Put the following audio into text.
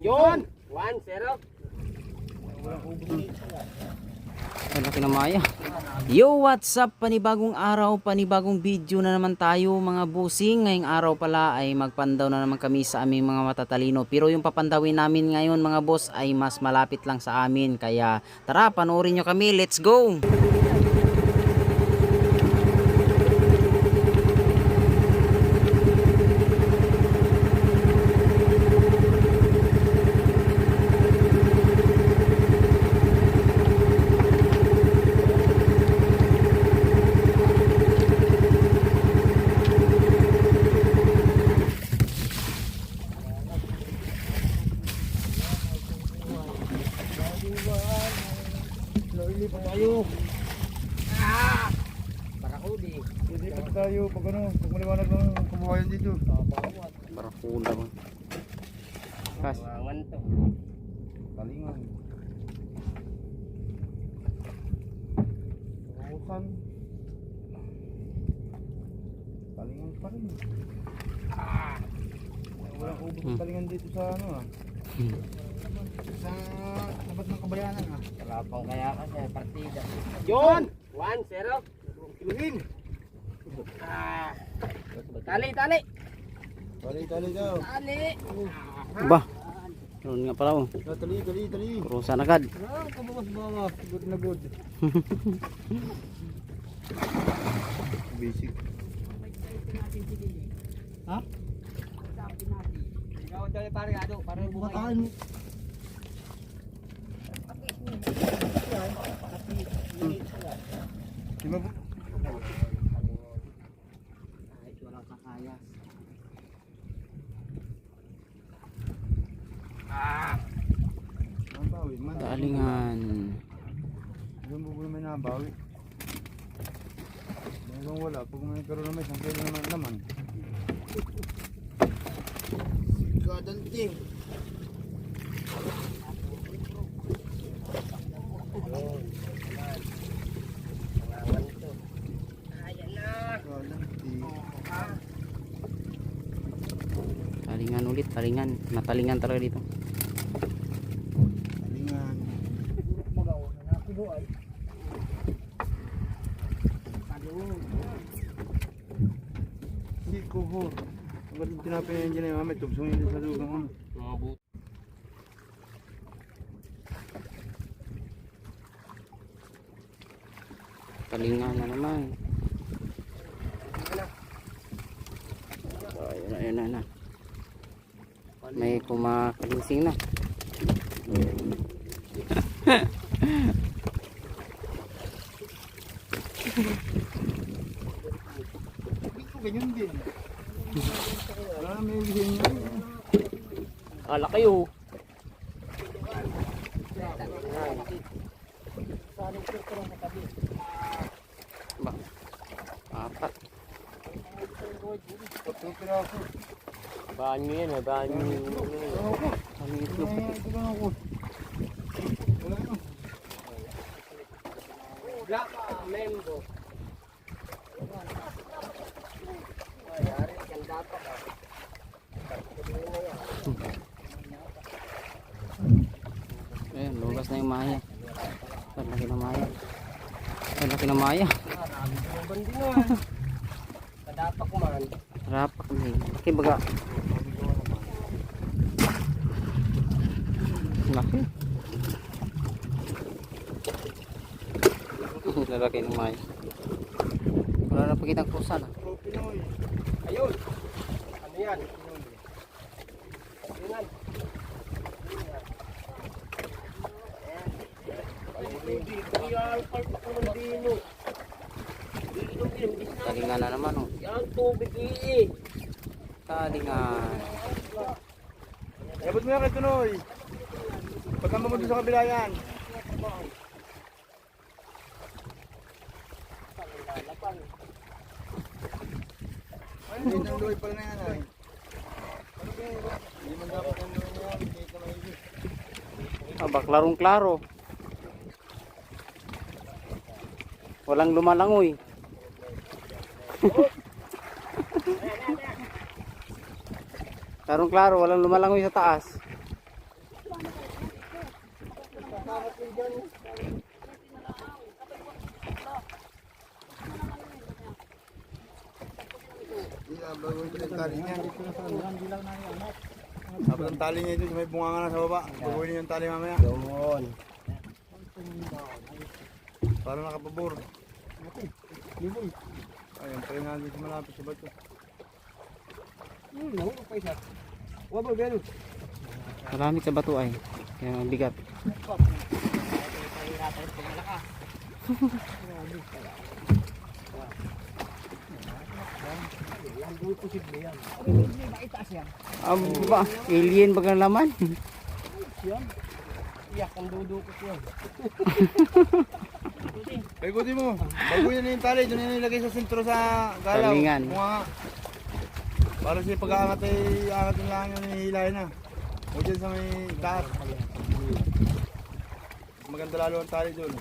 Yun! 1-0. Ang laki ng maya. Yo, what's up? Panibagong araw, panibagong video na naman tayo mga busing. Ngayong araw pala ay magpandaw na naman kami sa aming mga matatalino. Pero yung papandawin namin ngayon mga boss ay mas malapit lang sa amin. Kaya tara, panoorin nyo kami. Let's go! Nailipat tayo. Barakudi. Ilipat tayo pag ano, pag maliwanag ng kabuhayan dito. Barakuda ba? Kas. Talingan. Bukan. Talingan pa rin. Walang ubos ng talingan dito sa ano ah. Sa tapat ng kabayanan ah. Kalapang kaya kasi partida. Yun! 1-0. Kiluhin. Tali, tali. Tali daw. Tali. Ba? Noon nga pala oh. Tali. Kurusan agad. Kabawas. Good na good. Basic. Ha? Ikaw dali pare ado, para buhatin. Diba po? Kahit walang kakayas. Nabawi man. Talingan. Doon po may nabawi. Hanggang wala, pag may karoon naman, isang kilo naman. Sigadanting. Talingan ulit, talingan. Matalingan talaga dito. Talingan. Si Kuhor. Ang galing tinapin na yun dyan ay mamay. Tubsungin din sa lugang ano. Mga buto. Talingan na naman. So, ayun na. May kumakalising na. Ito ganyan din. Wala na may ulihin niya. Kala kayo. Ba? Apat. Tatlong piraso. Banyo yan, banyo. Ano ito lang ako. Wala na. Black Membo. Ayan, lugas na yung maya. Ang laki ng maya. Ang laki ng maya. Kadapak man. Rapak na yun. Laki baga. Laki. Lalaki ng maya. Wala na pakitang kusa na. Pinoy. Ayun. Ano yan? Ayun. Talingan na naman oh. Yan tubig ii. Talingan. Abot mo yan kay Tunoy. Pagkama mo doon sa kabila yan. Hindi nang luwi pala na yan ay. Hindi man dapat ang luwi na yan. Hindi ka maigi. Baklarong klaro. Walang lumalangoy. Klarong klaro, walang lumalangoy sa taas. Yeah, bago yung tali niya. Sabi ang tali niya ito, may bunga nga na sa baba. Baguhin yung tali mamaya. Doon. Para nakapabor. Ayun, pala nga dito malapit sa bato. Nahulog pa isa. Wabal, gano. Maraming sa bato ay. Kaya ang bigat. Yan, doon posible yan. Aba, alien bagang laman. Yan. Iyak ang dudukot yan. Paikutin mo. Baguhin na yung tali. Doon na nilagay sa sentro sa galaw. Talingan. Bunga nga. Para siya pag-aangat ay aangat yung lang yung hinihilahin na. O dyan sa may taas. Maganda lalo ang tali doon.